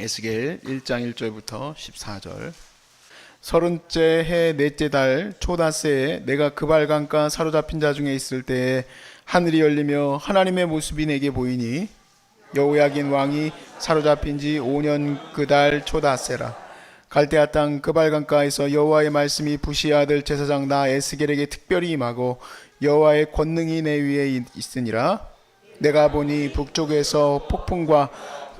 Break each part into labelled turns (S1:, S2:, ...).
S1: 에스겔 1장 1절부터 14절. 서른째 해 넷째 달 초닷새에 내가 그발강가 사로잡힌 자 중에 있을 때에 하늘이 열리며 하나님의 모습이 내게 보이니 여호야긴 왕이 사로잡힌 지 5년 그 달 초닷새라. 갈대아 땅 그발강가에서 여호와의 말씀이 부시 아들 제사장 나 에스겔에게 특별히 임하고 여호와의 권능이 내 위에 있으니라. 내가 보니 북쪽에서 폭풍과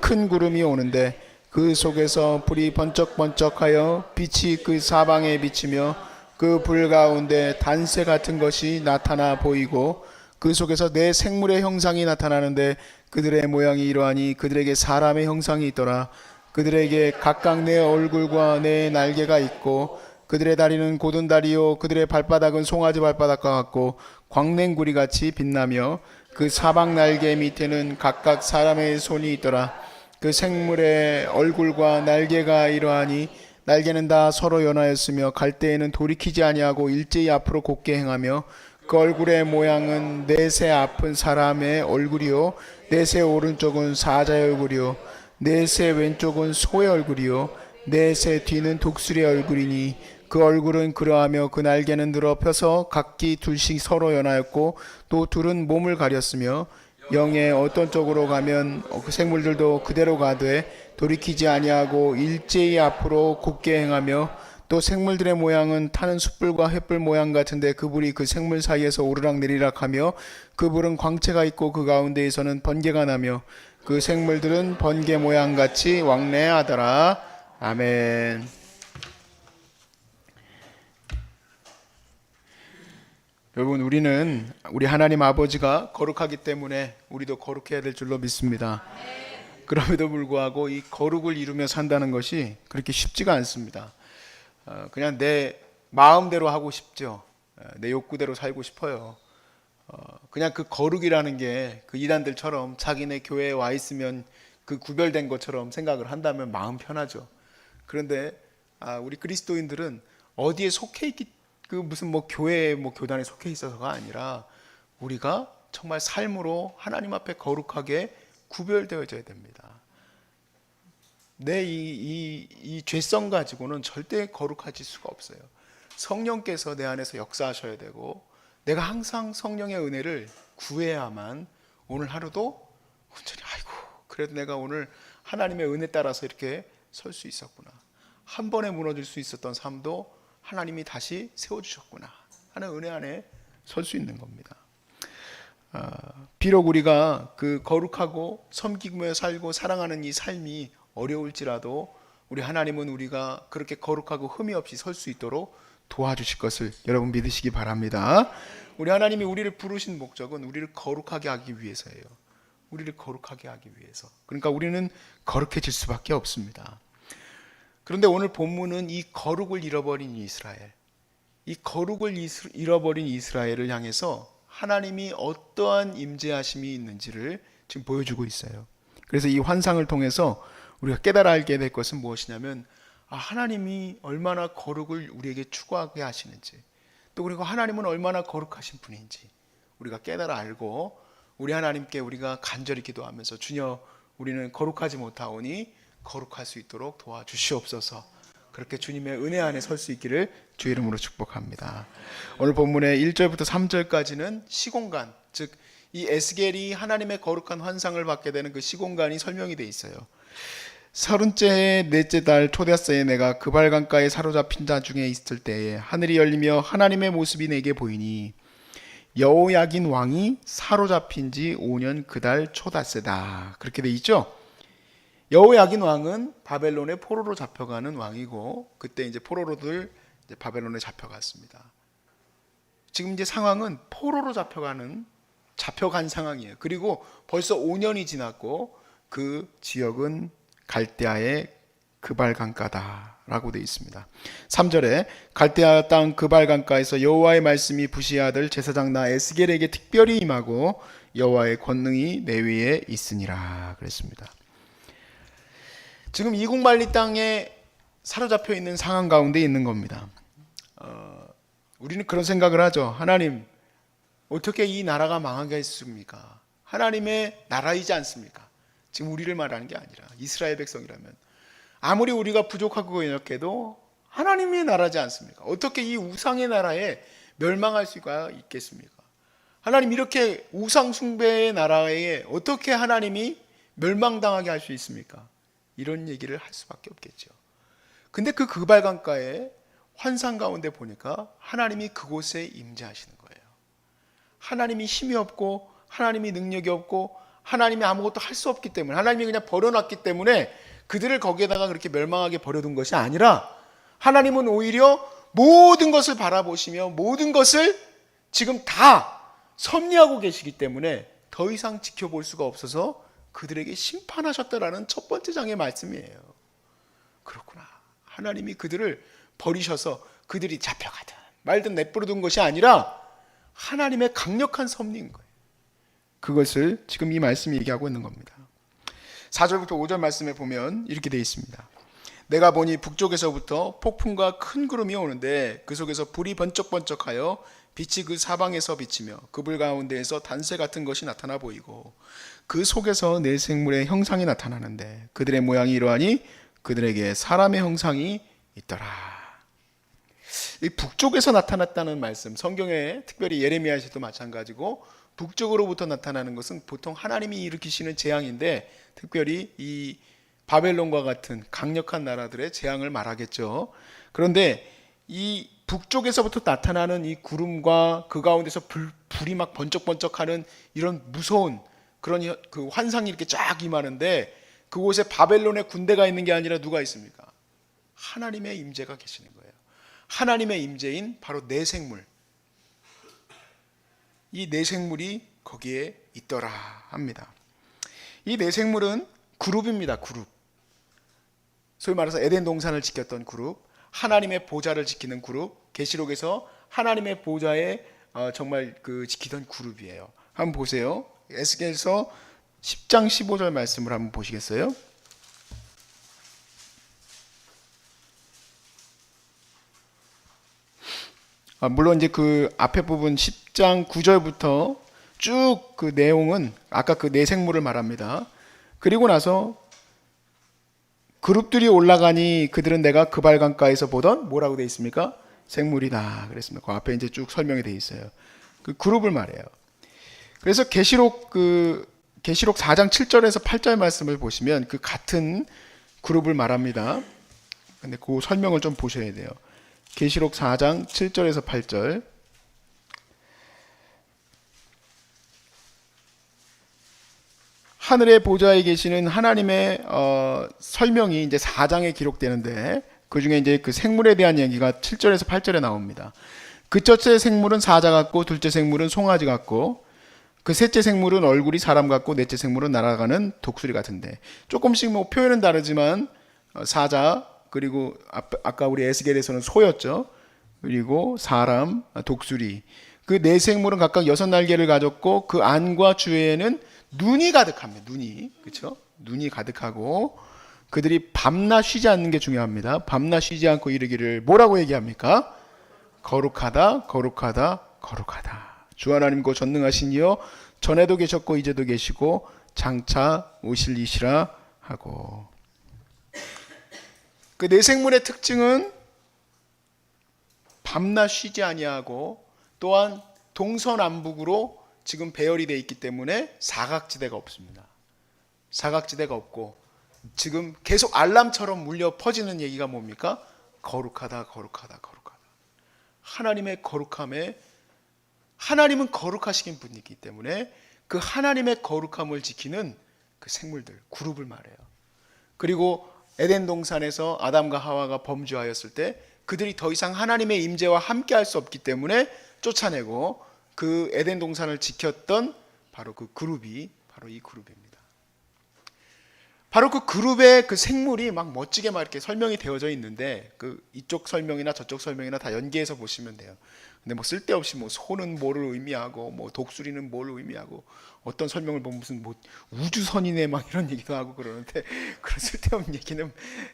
S1: 큰 구름이 오는데 그 속에서 불이 번쩍번쩍하여 빛이 그 사방에 비치며 그 불 가운데 단새 같은 것이 나타나 보이고 그 속에서 네 생물의 형상이 나타나는데 그들의 모양이 이러하니 그들에게 사람의 형상이 있더라. 그들에게 각각 네 얼굴과 네 날개가 있고 그들의 다리는 고든 다리요 그들의 발바닥은 송아지 발바닥과 같고 광냉구리 같이 빛나며 그 사방 날개 밑에는 각각 사람의 손이 있더라. 그 생물의 얼굴과 날개가 이러하니 날개는 다 서로 연하였으며 갈 때에는 돌이키지 아니하고 일제히 앞으로 곧게 행하며 그 얼굴의 모양은 넷의 앞은 사람의 얼굴이요 넷의 오른쪽은 사자의 얼굴이요 넷의 왼쪽은 소의 얼굴이요 넷의 뒤는 독수리의 얼굴이니 그 얼굴은 그러하며 그 날개는 늘어 펴서 각기 둘씩 서로 연하였고 또 둘은 몸을 가렸으며 영의 어떤 쪽으로 가면 그 생물들도 그대로 가되 돌이키지 아니하고 일제히 앞으로 곧게 행하며 또 생물들의 모양은 타는 숯불과 횃불 모양 같은데 그 불이 그 생물 사이에서 오르락 내리락 하며 그 불은 광채가 있고 그 가운데에서는 번개가 나며 그 생물들은 번개 모양 같이 왕래하더라. 아멘. 여러분, 우리 하나님 아버지가 거룩하기 때문에 우리도 거룩해야 될 줄로 믿습니다. 그럼에도 불구하고 이 거룩을 이루며 산다는 것이 그렇게 쉽지가 않습니다. 그냥 내 마음대로 하고 싶죠. 내 욕구대로 살고 싶어요. 그냥 그 거룩이라는 게 그 이단들처럼 자기네 교회에 와 있으면 그 구별된 것처럼 생각을 한다면 마음 편하죠. 그런데 우리 그리스도인들은 어디에 속해 있기 그 무슨 뭐 교회 뭐 교단에 속해 있어서가 아니라 우리가 정말 삶으로 하나님 앞에 거룩하게 구별되어져야 됩니다. 내 이 죄성 가지고는 절대 거룩해질 수가 없어요. 성령께서 내 안에서 역사하셔야 되고 내가 항상 성령의 은혜를 구해야만 오늘 하루도 온전히 그래도 내가 오늘 하나님의 은혜 따라서 이렇게 설 수 있었구나. 한 번에 무너질 수 있었던 삶도 하나님이 다시 세워주셨구나 하는 은혜 안에 설 수 있는 겁니다. 비록 우리가 그 거룩하고 섬기며 살고 사랑하는 이 삶이 어려울지라도 우리 하나님은 우리가 그렇게 거룩하고 흠이 없이 설 수 있도록 도와주실 것을 여러분 믿으시기 바랍니다. 우리 하나님이 우리를 부르신 목적은 우리를 거룩하게 하기 위해서예요. 우리를 거룩하게 하기 위해서. 그러니까 우리는 거룩해질 수밖에 없습니다. 그런데 오늘 본문은 이 거룩을 잃어버린 이스라엘, 이 거룩을 잃어버린 이스라엘을 향해서 하나님이 어떠한 임재하심이 있는지를 지금 보여주고 있어요. 그래서 이 환상을 통해서 우리가 깨달아 알게 될 것은 무엇이냐면 하나님이 얼마나 거룩을 우리에게 추구하게 하시는지, 또 그리고 하나님은 얼마나 거룩하신 분인지 우리가 깨달아 알고 우리 하나님께 우리가 간절히 기도하면서 주여 우리는 거룩하지 못하오니 거룩할 수 있도록 도와주시옵소서. 그렇게 주님의 은혜 안에 설 수 있기를 주 이름으로 축복합니다. 오늘 본문의 1절부터 3절까지는 시공간, 즉 이 에스겔이 하나님의 거룩한 환상을 받게 되는 그 시공간이 설명이 되어 있어요. 서른째 해 넷째 달 초닷새에 내가 그발강가에 사로잡힌 자 중에 있을 때에 하늘이 열리며 하나님의 모습이 내게 보이니 여호야긴 왕이 사로잡힌 지 5년 그 달 초닷새다. 그렇게 돼 있죠. 여호야긴 왕은 바벨론의 포로로 잡혀가는 왕이고 그때 이제 포로로들 이제 바벨론에 잡혀갔습니다. 지금 이제 상황은 포로로 잡혀간 상황이에요. 그리고 벌써 5년이 지났고 그 지역은 갈대아의 그발강가다라고 되어 있습니다. 3절에 갈대아 땅 그발강가에서 여호와의 말씀이 부시 아들 제사장 나 에스겔에게 특별히 임하고 여호와의 권능이 내 위에 있으니라 그랬습니다. 지금 이국만리 땅에 사로잡혀 있는 상황 가운데 있는 겁니다. 우리는 그런 생각을 하죠. 하나님, 어떻게 이 나라가 망하게 했습니까? 하나님의 나라이지 않습니까? 지금 우리를 말하는 게 아니라 이스라엘 백성이라면 아무리 우리가 부족하고 연약해도 하나님의 나라지 않습니까? 어떻게 이 우상의 나라에 멸망할 수가 있겠습니까? 하나님 이렇게 우상 숭배의 나라에 어떻게 하나님이 멸망당하게 할 수 있습니까? 이런 얘기를 할 수밖에 없겠죠. 근데 그 그발강가에 환상 가운데 보니까 하나님이 그곳에 임재하시는 거예요. 하나님이 힘이 없고 하나님이 능력이 없고 하나님이 아무것도 할 수 없기 때문에, 하나님이 그냥 버려놨기 때문에 그들을 거기에다가 그렇게 멸망하게 버려둔 것이 아니라, 하나님은 오히려 모든 것을 바라보시며 모든 것을 지금 다 섭리하고 계시기 때문에 더 이상 지켜볼 수가 없어서 그들에게 심판하셨다라는 첫 번째 장의 말씀이에요. 그렇구나. 하나님이 그들을 버리셔서 그들이 잡혀가든 말든 내버려둔 것이 아니라 하나님의 강력한 섭리인 거예요. 그것을 지금 이 말씀이 얘기하고 있는 겁니다. 4절부터 5절 말씀에 보면 이렇게 되어 있습니다. 내가 보니 북쪽에서부터 폭풍과 큰 구름이 오는데 그 속에서 불이 번쩍번쩍하여 빛이 그 사방에서 비치며 그 불 가운데에서 단새 같은 것이 나타나 보이고 그 속에서 네 생물의 형상이 나타나는데 그들의 모양이 이러하니 그들에게 사람의 형상이 있더라. 이 북쪽에서 나타났다는 말씀, 성경에 특별히 예레미야에서도 마찬가지고 북쪽으로부터 나타나는 것은 보통 하나님이 일으키시는 재앙인데, 특별히 이 바벨론과 같은 강력한 나라들의 재앙을 말하겠죠. 그런데 이 북쪽에서부터 나타나는 이 구름과 그 가운데서 불이 막 번쩍번쩍하는 이런 무서운 그런 그 환상이 이렇게 쫙 임하는데, 그곳에 바벨론의 군대가 있는 게 아니라 누가 있습니까? 하나님의 임재가 계시는 거예요. 하나님의 임재인 바로 네 생물, 이 네 생물이 거기에 있더라 합니다. 이 네 생물은 그룹입니다. 그룹. 소위 말해서 에덴 동산을 지켰던 그룹, 하나님의 보좌를 지키는 그룹, 계시록에서 하나님의 보좌에 정말 그 지키던 그룹이에요. 한번 보세요. 에스겔서 10장 15절 말씀을 한번 보시겠어요? 물론 이제 그 앞에 부분 10장 9절부터 쭉 그 내용은 아까 그 네 생물을 말합니다. 그리고 나서 그룹들이 올라가니 그들은 내가 그발강가에서 보던 뭐라고 되어 있습니까? 생물이다 그랬습니다. 그 앞에 이제 쭉 설명이 되어 있어요. 그 그룹을 말해요. 그래서 계시록 4장 7절에서 8절 말씀을 보시면 그 같은 그룹을 말합니다. 근데 그 설명을 좀 보셔야 돼요. 계시록 4장 7절에서 8절. 하늘의 보좌에 계시는 하나님의 설명이 이제 4장에 기록되는데, 그 중에 이제 그 생물에 대한 얘기가 7절에서 8절에 나옵니다. 그 첫째 생물은 사자 같고, 둘째 생물은 송아지 같고, 그 셋째 생물은 얼굴이 사람 같고, 넷째 생물은 날아가는 독수리 같은데, 조금씩 뭐 표현은 다르지만 사자, 그리고 아까 우리 에스겔에서는 소였죠. 그리고 사람, 독수리, 그 네 생물은 각각 6날개를 가졌고 그 안과 주위에는 눈이 가득합니다. 눈이, 그렇죠? 눈이 가득하고 그들이 밤낮 쉬지 않는 게 중요합니다. 밤낮 쉬지 않고 이르기를 뭐라고 얘기합니까? 거룩하다, 거룩하다, 거룩하다. 주 하나님 곧 전능하신 이여 전에도 계셨고 이제도 계시고 장차 오실 이시라 하고. 그 네 생물의 특징은 밤낮 쉬지 아니하고, 또한 동서남북으로 지금 배열이 되어 있기 때문에 사각지대가 없습니다. 사각지대가 없고 지금 계속 알람처럼 울려 퍼지는 얘기가 뭡니까? 거룩하다, 거룩하다, 거룩하다. 하나님의 거룩함에, 하나님은 거룩하신 분이기 때문에 그 하나님의 거룩함을 지키는 그 생물들, 그룹을 말해요. 그리고 에덴 동산에서 아담과 하와가 범죄하였을 때 그들이 더 이상 하나님의 임재와 함께 할 수 없기 때문에 쫓아내고 그 에덴 동산을 지켰던 바로 그 그룹이 바로 이 그룹입니다. 바로 그 그룹의 그 생물이 막 멋지게 막 이렇게 설명이 되어져 있는데, 그 이쪽 설명이나 저쪽 설명이나 다 연계해서 보시면 돼요. 근데 뭐 쓸데없이 뭐 소는 뭐를 의미하고 뭐 독수리는 뭘 의미하고, 어떤 설명을 보면 무슨 뭐 우주선이네 막 이런 얘기도 하고 그러는데, 그런 쓸데없는 얘기는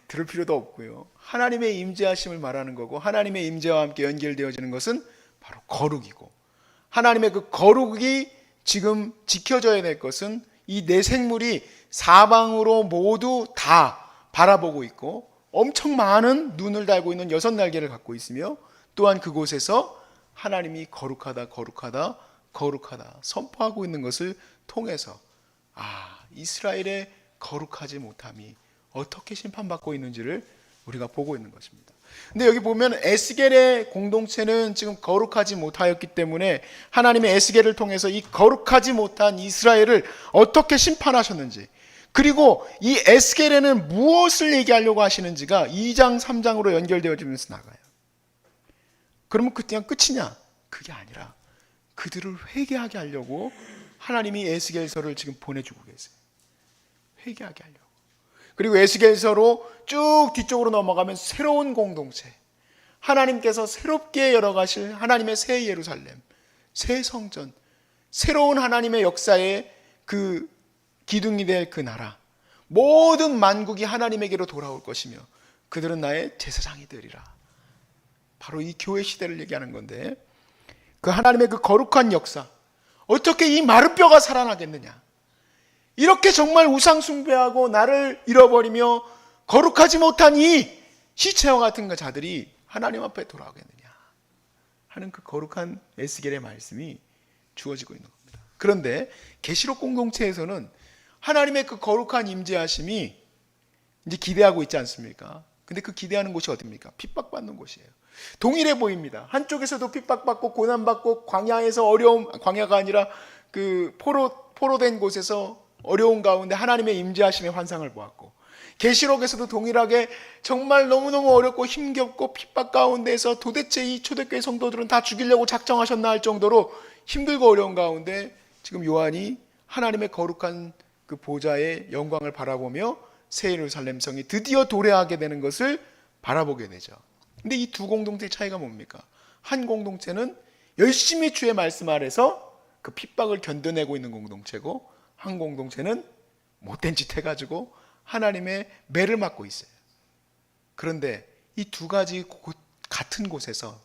S1: 들을 필요도 없고요. 하나님의 임재하심을 말하는 거고, 하나님의 임재와 함께 연결되어지는 것은 바로 거룩이고, 하나님의 그 거룩이 지금 지켜져야 될 것은 이 네 생물이 사방으로 모두 다 바라보고 있고 엄청 많은 눈을 달고 있는 6날개를 갖고 있으며 또한 그곳에서 하나님이 거룩하다 거룩하다 거룩하다 선포하고 있는 것을 통해서 이스라엘의 거룩하지 못함이 어떻게 심판받고 있는지를 우리가 보고 있는 것입니다. 근데 여기 보면 에스겔의 공동체는 지금 거룩하지 못하였기 때문에 하나님의 에스겔을 통해서 이 거룩하지 못한 이스라엘을 어떻게 심판하셨는지, 그리고 이 에스겔에는 무엇을 얘기하려고 하시는지가 2장 3장으로 연결되어지면서 나가요. 그러면 그냥 끝이냐? 그게 아니라 그들을 회개하게 하려고 하나님이 에스겔서를 지금 보내주고 계세요. 회개하게 하려고. 그리고 에스겔서로 쭉 뒤쪽으로 넘어가면 새로운 공동체, 하나님께서 새롭게 열어가실 하나님의 새 예루살렘, 새 성전, 새로운 하나님의 역사의 그 기둥이 될 그 나라, 모든 만국이 하나님에게로 돌아올 것이며 그들은 나의 제사장이 되리라. 바로 이 교회 시대를 얘기하는 건데, 그 하나님의 그 거룩한 역사, 어떻게 이 마른 뼈가 살아나겠느냐? 이렇게 정말 우상 숭배하고 나를 잃어버리며 거룩하지 못한 이 시체와 같은 자들이 하나님 앞에 돌아오겠느냐 하는 그 거룩한 에스겔의 말씀이 주어지고 있는 겁니다. 그런데 계시록 공동체에서는 하나님의 그 거룩한 임재하심이 이제 기대하고 있지 않습니까? 근데 그 기대하는 곳이 어디입니까? 핍박받는 곳이에요. 동일해 보입니다. 한쪽에서도 핍박받고 고난받고 광야에서 어려움, 광야가 아니라 그 포로된 곳에서 어려운 가운데 하나님의 임재하심의 환상을 보았고, 계시록에서도 동일하게 정말 너무너무 어렵고 힘겹고 핍박 가운데에서 도대체 이 초대교회 성도들은 다 죽이려고 작정하셨나 할 정도로 힘들고 어려운 가운데 지금 요한이 하나님의 거룩한 그 보좌의 영광을 바라보며 새 예루살렘 성이 드디어 도래하게 되는 것을 바라보게 되죠. 근데 이 두 공동체의 차이가 뭡니까? 한 공동체는 열심히 주의 말씀 아래서 그 핍박을 견뎌내고 있는 공동체고, 한 공동체는 못된 짓 해가지고 하나님의 매를 맞고 있어요. 그런데 이 두 가지 같은 곳에서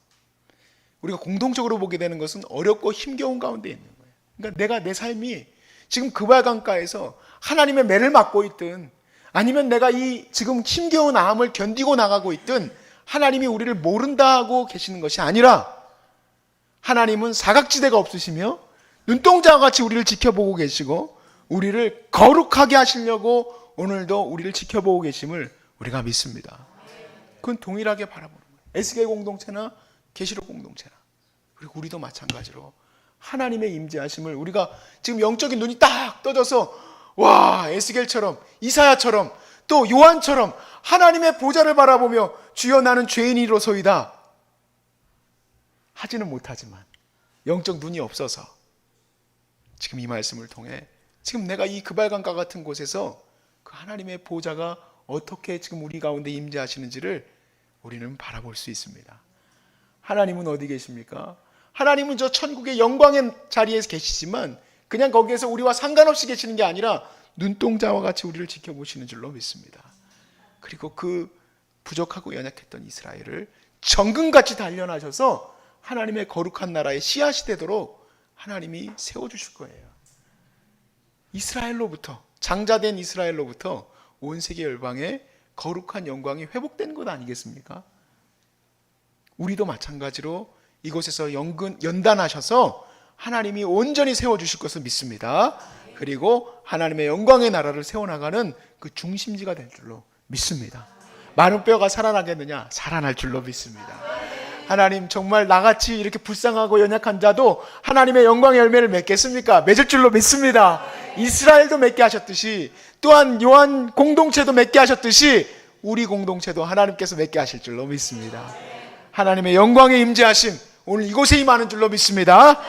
S1: 우리가 공동적으로 보게 되는 것은 어렵고 힘겨운 가운데 있는 거예요. 그러니까 내가 내 삶이 지금 그발강가에서 하나님의 매를 맞고 있든, 아니면 내가 이 지금 힘겨운 암을 견디고 나가고 있든, 하나님이 우리를 모른다 하고 계시는 것이 아니라 하나님은 사각지대가 없으시며 눈동자와 같이 우리를 지켜보고 계시고 우리를 거룩하게 하시려고 오늘도 우리를 지켜보고 계심을 우리가 믿습니다. 그건 동일하게 바라보는 거예요. 에스겔 공동체나 계시록 공동체나, 그리고 우리도 마찬가지로 하나님의 임재하심을 우리가 지금 영적인 눈이 딱 떠져서 와, 에스겔처럼 이사야처럼 또 요한처럼 하나님의 보좌를 바라보며 주여 나는 죄인이로소이다 하지는 못하지만, 영적 눈이 없어서 지금 이 말씀을 통해 지금 내가 이 그발강가 같은 곳에서 그 하나님의 보좌가 어떻게 지금 우리 가운데 임재하시는지를 우리는 바라볼 수 있습니다. 하나님은 어디 계십니까? 하나님은 저 천국의 영광의 자리에 계시지만 그냥 거기에서 우리와 상관없이 계시는 게 아니라 눈동자와 같이 우리를 지켜보시는 줄로 믿습니다. 그리고 그 부족하고 연약했던 이스라엘을 정금같이 단련하셔서 하나님의 거룩한 나라의 씨앗이 되도록 하나님이 세워주실 거예요. 이스라엘로부터, 장자된 이스라엘로부터 온 세계 열방의 거룩한 영광이 회복된 것 아니겠습니까? 우리도 마찬가지로 이곳에서 연단하셔서 하나님이 온전히 세워주실 것을 믿습니다. 그리고 하나님의 영광의 나라를 세워나가는 그 중심지가 될 줄로 믿습니다. 마른 뼈가 살아나겠느냐? 살아날 줄로 믿습니다. 하나님, 정말 나같이 이렇게 불쌍하고 연약한 자도 하나님의 영광의 열매를 맺겠습니까? 맺을 줄로 믿습니다. 이스라엘도 맺게 하셨듯이, 또한 요한 공동체도 맺게 하셨듯이 우리 공동체도 하나님께서 맺게 하실 줄로 믿습니다. 하나님의 영광의 임재하심 오늘 이곳에 임하는 줄로 믿습니다.